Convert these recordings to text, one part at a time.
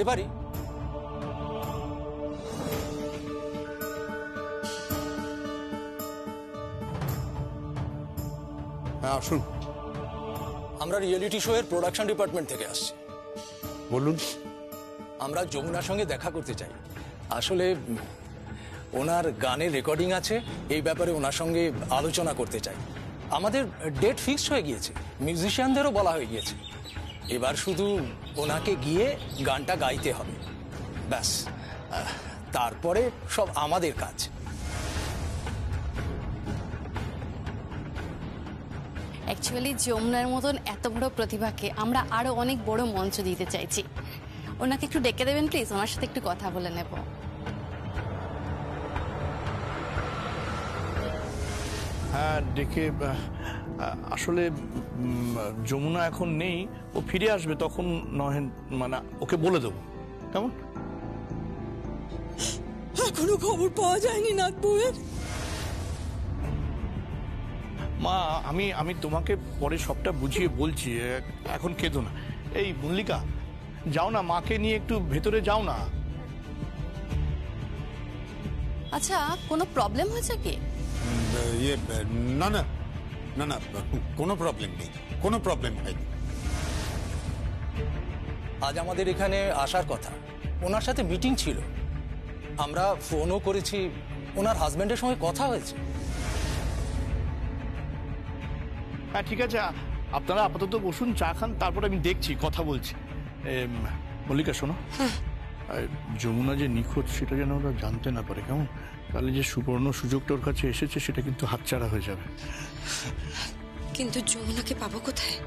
আসতে পারি? হ্যাঁ, আসুন। আমরা রিয়েলিটি শো এর প্রোডাকশন ডিপার্টমেন্ট থেকে আসছি। বলুন। আমরা যমুনার সঙ্গে দেখা করতে চাই। আসলে ওনার গানের রেকর্ডিং আছে, এই ব্যাপারে ওনার সঙ্গে আলোচনা করতে চাই। আমাদের ডেট ফিক্সড হয়ে গিয়েছে, মিউজিশিয়ানদেরও বলা হয়ে গিয়েছে। এবার শুধু ওনাকে গিয়ে গানটা গাইতে হবে, ব্যাস। তারপরে সব আমাদের কাজ। অ্যাকচুয়ালি যমুনার মতন এত বড় প্রতিভাকে আমরা আরো অনেক বড় মঞ্চ দিতে চাইছি। ওনাকে একটু ডেকে দেবেন প্লিজ, ওনার সাথে একটু কথা বলে নেব। হ্যাঁ, ডেকে আসলে যমুনা এখন নেই, ও ফিরে আসবে তখন নয়, মানে ওকে বলে দেবো। কেমন? এখনো খবর পাওয়া যায়নি নাথ বউয়ের? মা, আমি তোমাকে পরে সবটা বুঝিয়ে বলছি, এখন কেঁদো না। এই মল্লিকা, যাও না, মাকে নিয়ে একটু ভেতরে যাও না। আচ্ছা, কোনো প্রবলেম হয়েছে কি? না না না না, কোনো প্রবলেম নেই, কোনো প্রবলেম হয়নি। আজ আমাদের এখানে আসার কথা, ওনার সাথে মিটিং ছিল, আমরা ফোনও করেছি, ওনার হাজব্যান্ডের সঙ্গে কথা হয়েছে। হ্যাঁ, ঠিক আছে, আপনারা আপাতত বসুন, চা খান, তারপর আমি দেখছি, কথা বলছি। মল্লিকা শোনো, যমুনা যে নিখোঁজ সেটা যেন ওরা জানতে না পারে, কেমন? তাহলে যে সুবর্ণ সুযোগটা ওর কাছে এসেছে সেটা কিন্তু হাতছাড়া হয়ে যাবে। কিন্তু যমুনাকে পাবো কোথায়?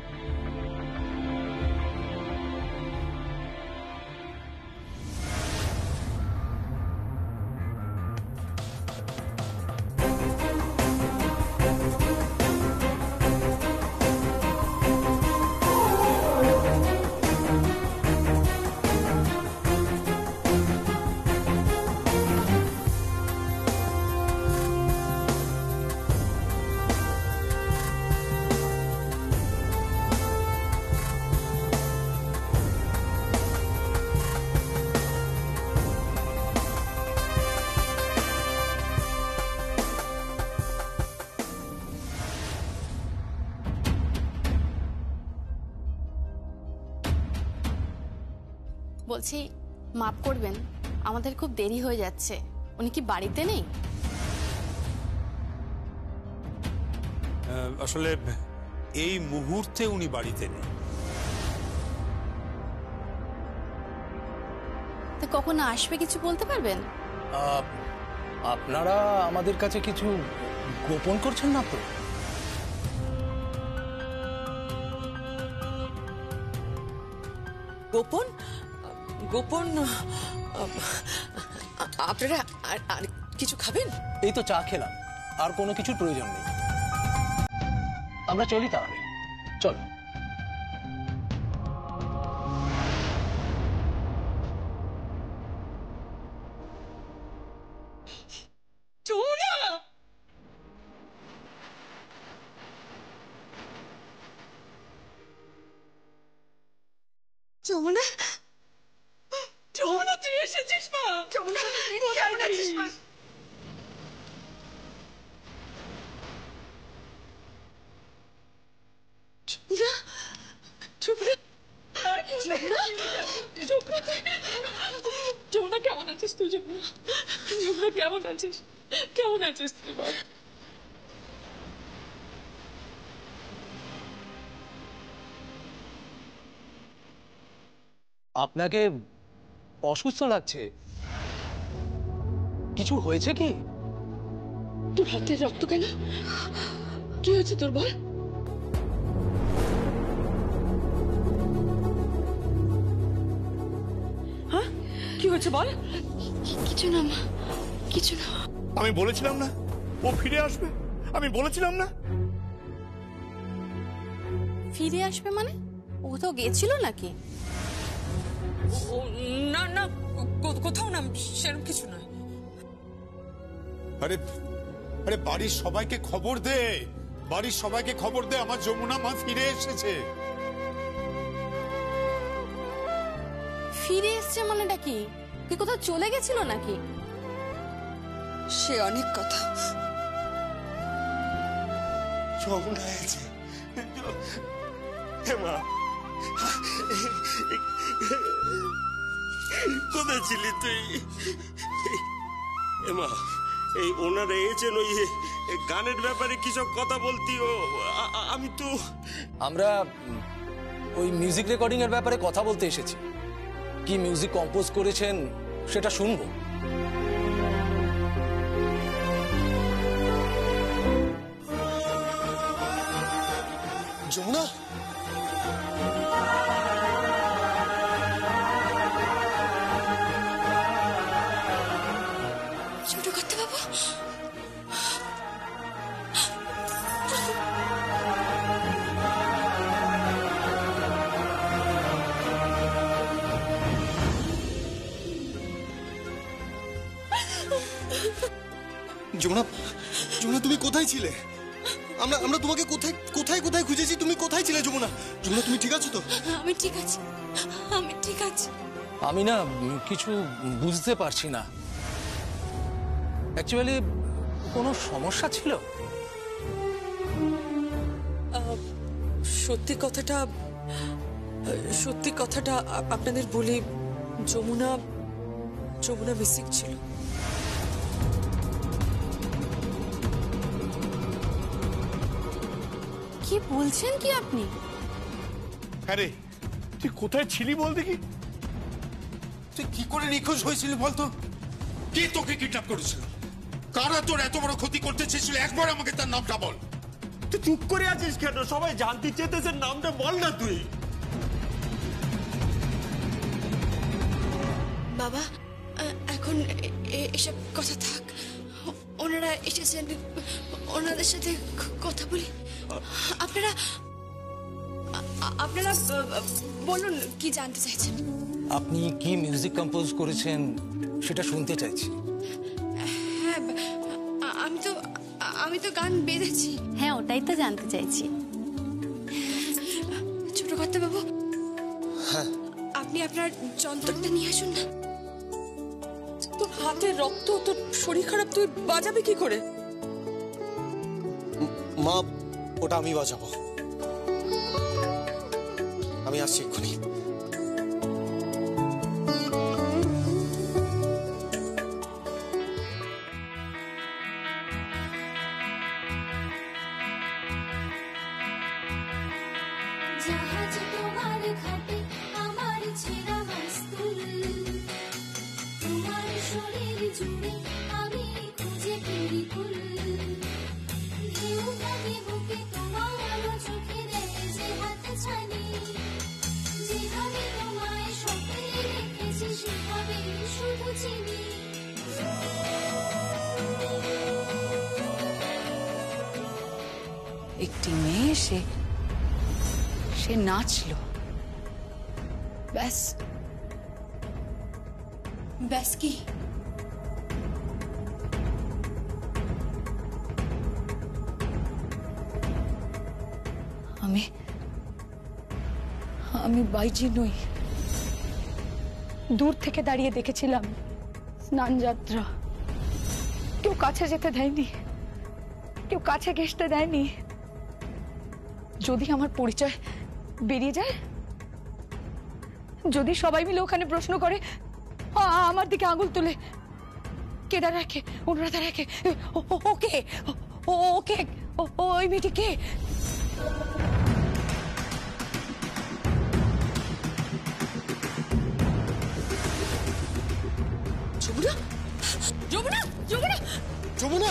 বলছি, মাফ করবেন, আমাদের খুব দেরি হয়ে যাচ্ছে। উনি কি বাড়িতে নেই? আসলে এই মুহূর্তে উনি বাড়িতে নেই। তো কখন আসবে কিছু বলতে পারবেন? আপনারা আমাদের কাছে কিছু গোপন করছেন না তো? গোপন? গোপন? আপনারা আর কিছু খাবেন? এই তো চা খেলাম, আর কোনো কিছুর প্রয়োজন নেই। আমরা চলি তাহলে, চলো। যমুনা, যমুনা তুই এসেছিস মা? যমুনা কেমন আছিস মা? যমুনা কেমন আছিস তুই? যমুনা কেমন আছিস? কেমন আছিস তুই বল? আপনাকে অসুস্থ লাগছে, কিছু হয়েছে কি? তোর হাতে রক্ত কেন? কি হয়েছে তোর বল? হ্যাঁ, কি হয়েছে বল? কিছু না মা, কিছু না। আমি বলেছিলাম না ও ফিরে আসবে, আমি বলেছিলাম না। ফিরে আসবে মানে? ও তো গেছিল নাকি? না না, কোথাও না, সেরকম কিছু নয়। আরে আরে, বাড়ির সবাইকে খবর দে, বাড়ির সবাইকে খবর দে, আমার যমুনা মা ফিরে এসেছে। ফিরে এসছে মানেটা কি? কি কোথাও চলে গেছিল নাকি? সে অনেক কথা। যমুনা হয়েছে মা, কোথায় ছিলি তুই? মা, এই ওনার এসেছেন ওই গানের ব্যাপারে কি সব কথা বলতি? ও আমি তো আমরা ওই মিউজিক রেকর্ডিং এর ব্যাপারে কথা বলতে এসেছি। কি মিউজিক কম্পোজ করেছেন সেটা শুনবো। যমুনা, ছোট করতে বাবু, যমুনা, যমুনা তুমি কোথায় ছিলে? আমরা আমরা তোমাকে কোথায় কোথায় কোথায় খুঁজেছি, তুমি কোথায় ছিলে যমুনা? যমুনা তুমি ঠিক আছো তো? আমি ঠিক আছি, আমি ঠিক আছি। আমি না কিছু বুঝতে পারছি না। অ্যাকচুয়ালি কোনো সমস্যা ছিল? সত্যি কথাটা আপনাদের বলি, যমুনা মিসিং ছিল। কি বলছেন কি আপনি? হ্যাঁ রে, তুই কোথায় ছিলি বল দেখি। তুই কি করে নিখোঁজ হয়েছিলি বলতো? কে তোকে কিডন্যাপ করেছিল? কারা তোর এত বড় ক্ষতি করতে চেয়েছিল? একবার আমাকে তার নামটা বল। তুই চুপ করে আছিস কেন? সবাই জানতে চেয়েছে, নামটা বল না তুই। বাবা, এখন এসব কথা থাক। ওনারা এসেছেন, ওনাদের সাথে কথা বলি। আপনারা আপনারা বলুন কি জানতে চাইছেন। আপনি কি মিউজিক কম্পোজ করেছেন সেটা শুনতে চাইছি। হ্যাঁ, আমি তো গান বেঁধেছি। হ্যাঁ, ওটাই তো জানতে চাইছি। ছোট কর্তা বাবু, আপনি আপনার যন্ত্রটা নিয়ে আসুন না। তোর হাতে রক্ত, তোর শরীর খারাপ, তুই বাজাবি কি করে? মা, ওটা আমি বাজাবো। আমি আসছি এক্ষুনি। জাহাজ তোমার ঘাটে আমার ছেঁড়া মাস্তুল, তোমার শরীর জুড়ে আমি খুঁজে ফিরি ফুল, ঢেউ ভাগে বুকে তোমার চোখে দেয় যে হাত ছানি, যেভাবে তোমায় স্বপ্নে রেখেছি সেভাবে শুধু চিনি। একটি মেয়ে এসে সে নাচলো, ব্যাস। ব্যাস কি? আমি বাইজি নই। দূর থেকে দাঁড়িয়ে দেখেছিলাম স্নান যাত্রা। কেউ কাছে যেতে দেয়নি, কেউ কাছে ঘেঁষতে দেয়নি। যদি আমার পরিচয় বেরিয়ে যায়, যদি সবাই মিলে ওখানে প্রশ্ন করে, আমার দিকে আঙুল তুলে, কেডা রাখে, অনুরাধা রাখে, ওকে ওকে ওই মেয়েটি কে? যমুনা, যমুনা, যমুনা, যমুনা,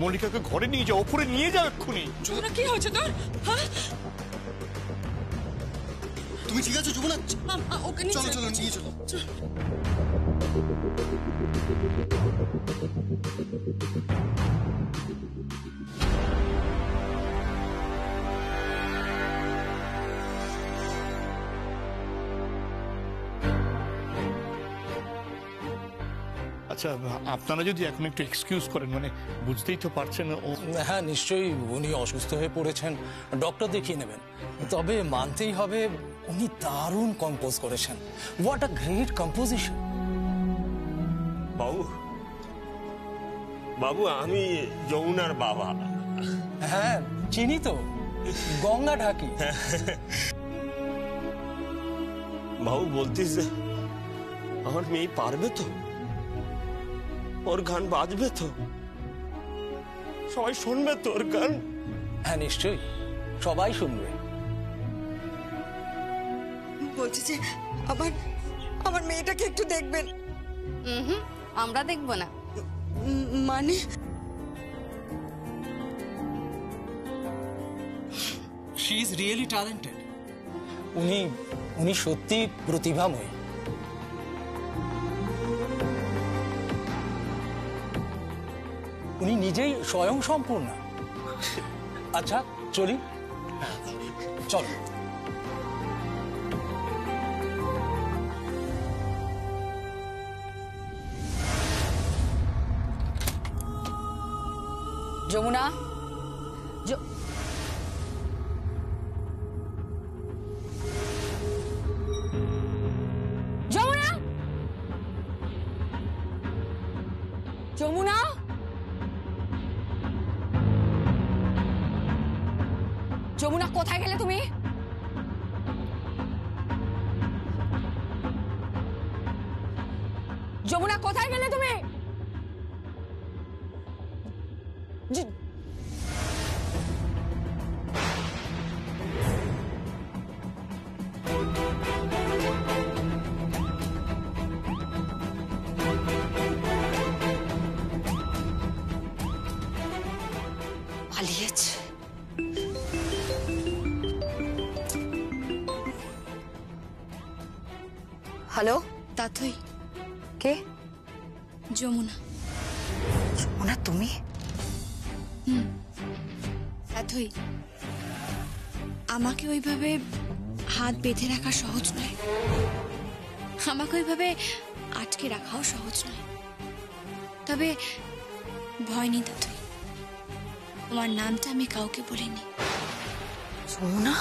মল্লিকাকে ঘরে নিয়ে যাও, ওপরে নিয়ে যাও এক্ষুনি। যমুনা, কি হয়েছে তোর? হ্যাঁ, তুমি ঠিক আছো যমুনা? ওকে নিয়ে চলো চলো, নিয়ে চলো। আচ্ছা আপনারা যদি এখন একটু এক্সকিউজ করেন, মানে বুঝতেই তো পারছেন ও। হ্যাঁ নিশ্চয়ই, উনি অসুস্থ হয়ে পড়েছেন, ডক্টর দেখিয়ে নেবেন। তবে মানতেই হবে উনি দারুণ কম্পোজ করেছেন। What a great composition. বাবু, বাবু আমি যমুনার বাবা। হ্যাঁ চিনি তো, গঙ্গা ঢাকি। বাবু বলতিস যে আমার মেয়ে পারবে তো, ওর গান বাজবে তো, সবাই শুনবে তো ওর গান? হ্যাঁ নিশ্চয়ই, সবাই শুনবে। বলছি যে আমার আমার মেয়েটাকে একটু দেখবেন। আমরা দেখবো না মানে শি ইজ রিয়েলি ট্যালেন্টেড। উনি সত্যি প্রতিভাময়ী। উনি নিজেই স্বয়ং সম্পূর্ণ। আচ্ছা চলি। চলো। যমুনা, যমুনা, যমুনা, যমুনা কোথায় গেলে তুমি? যমুনা কোথায় গেলে তুমি? পালিয়েছে। হ্যালো, তাতই কে? যমুনা। যমুনা তুমি? তাতই আমাকে ওইভাবে হাত বেঁধে রাখা সহজ নয়, আমাকে ওইভাবে আটকে রাখাও সহজ নয়। তবে ভয় নেই তাতই, তোমার নামটা আমি কাউকে বলিনি। যমুনা,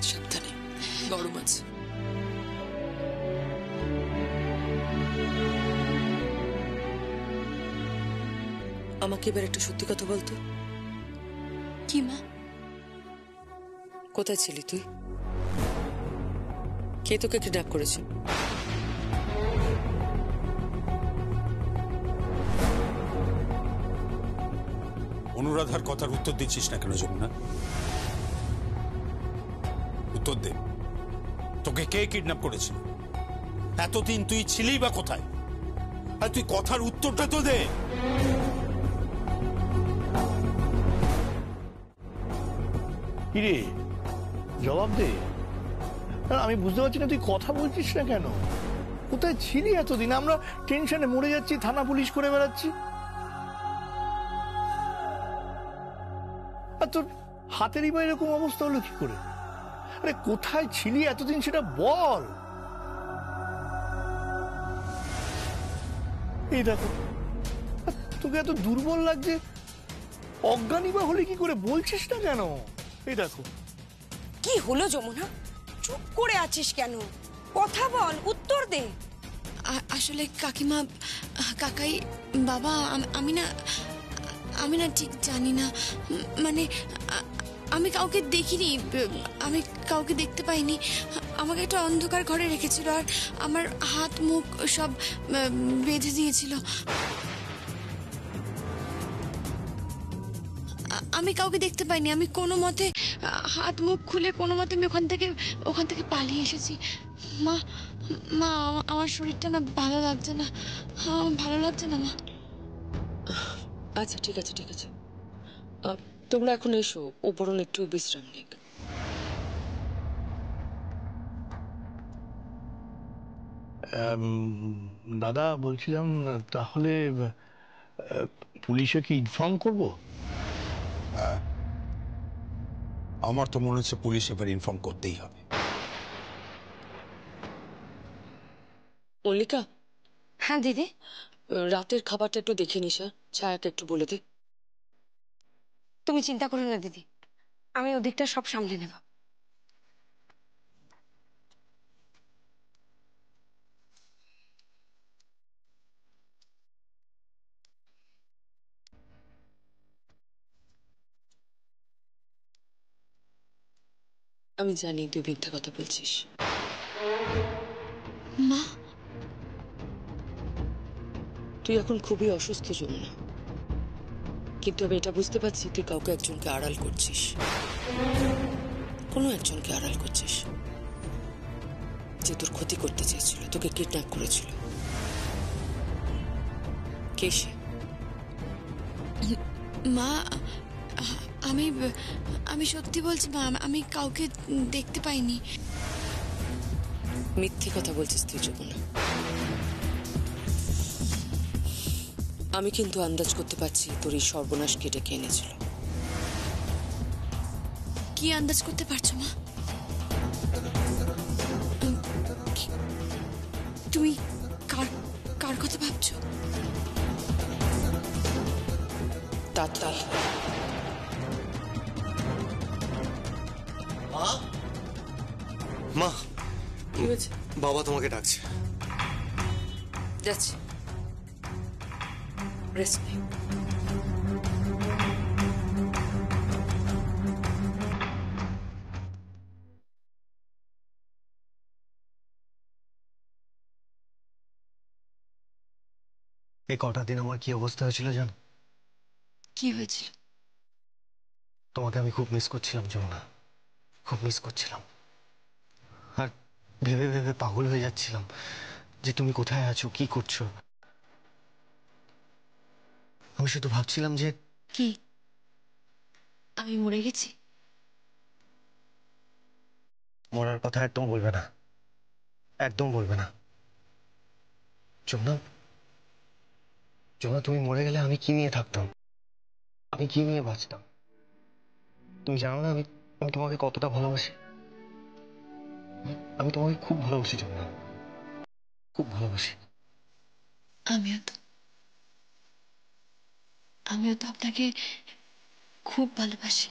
সাবধানে, গরম আছে। আমাকে এবার একটা সত্যি কথা বলতো, কি মা? কোথায় ছিলি তুই? কে তোকে কিডন্যাপ করেছে? অনুরাধার কথার উত্তর দিচ্ছিস না কেন যমুনা? উত্তর দে, তোকে কে কিডন্যাপ করেছিল? এতদিন তুই ছিলি বা কোথায়? আর তুই কথার উত্তরটা তো দে। কিরে, জবাব দে। আমি বুঝতে পারছি না তুই কথা বলছিস না কেন? কোথায় ছিলি এতদিন? আমরা টেনশনে মরে যাচ্ছি, থানা পুলিশ করে বেড়াচ্ছি। আর তোর হাতেরই বা এরকম অবস্থা হলো কি করে? আরে কোথায় ছিলি এতদিন সেটা বল। এই দেখো, তোকে এত দুর্বল লাগছে, অজ্ঞানী বা হলে কি করে, বলছিস না কেন? এই দেখো। কি হলো যমুনা? চুপ করে আছিস কেন? কথা বল, উত্তর দে। আসলে কাকিমা, কাকাই, বাবা, আমি না ঠিক জানি না। মানে আমি কাউকে দেখিনি, আমি কাউকে দেখতে পাইনি। আমাকে একটা অন্ধকার ঘরে রেখেছিল আর আমার হাত মুখ সব বেঁধে দিয়েছিল। আমি কাউকে দেখতে পাইনি। আমি কোনো মতে হাত মুখ খুলে কোনো মতে আমি ওখান থেকে পালিয়ে এসেছি। মা, মা, আমার শরীরটা না ভালো লাগছে না। ভালো লাগছে না মা। আচ্ছা ঠিক আছে, ঠিক আছে, তোমরা এখন এসো, উপরন একটু বিশ্রাম নিক। দাদা বলছিলাম, তাহলে পুলিশে কি ইনফর্ম করবো? আমার তো মনে হচ্ছে পুলিশ এবার ইনফর্ম করতেই হবে। মল্লিকা। হ্যাঁ দিদি। রাতের খাবারটা একটু দেখে নিস, ছায়াকে একটু বলে দে। তুমি চিন্তা করো না দিদি, আমি ওদিকটা সব সামলে নেব। আমি জানি তুই মিথ্যা কথা বলছিস। মা, তুই এখন খুবই অসুস্থ যমুনা, কিন্তু আমি এটা বুঝতে পারছি তুই কাউকে একজনকে আড়াল করছিস, কোনো একজনকে আড়াল করছিস যে তোর ক্ষতি করতে চেয়েছিল, তোকে কিডন্যাপ করেছিল। কে সে? মা, আমি সত্যি বলছি মা, আমি কাউকে দেখতে পাইনি। মিথ্যে কথা বলছিস তুই যমুনা। আমি কিন্তু আন্দাজ করতে পারছি তোর এই সর্বনাশ কে ডেকে এনেছিল। কি আন্দাজ করতে পারছো মা? তুমি কার কথা ভাবছো? তাতাল। মা, কি হয়েছে? বাবা তোমাকে ডাকছে। যাচ্ছি, রেস্ট নে। এই কটা দিন আমার কি অবস্থা হয়েছিল জানো? কি হয়েছিল? তোমাকে আমি খুব মিস করছিলাম যমুনা, খুব মিস করছিলাম। আর ভেবে ভেবে পাগল হয়ে যাচ্ছিলাম যে তুমি কোথায় আছো, কি করছো। আমি শুধু ভাবছিলাম যে কি আমি মরে গেছি? মরার কথা একদম বলবে না, একদম বলবে না যমুনা। যমুনা, তুমি মরে গেলে আমি কি নিয়ে থাকতাম, আমি কি নিয়ে বাঁচতাম? তুমি জানো না আমি তোমাকে কতটা ভালোবাসি। আমি তোমাকে খুব ভালোবাসি যমুনা, খুব ভালোবাসি। আমিও তো আপনাকে খুব ভালোবাসি।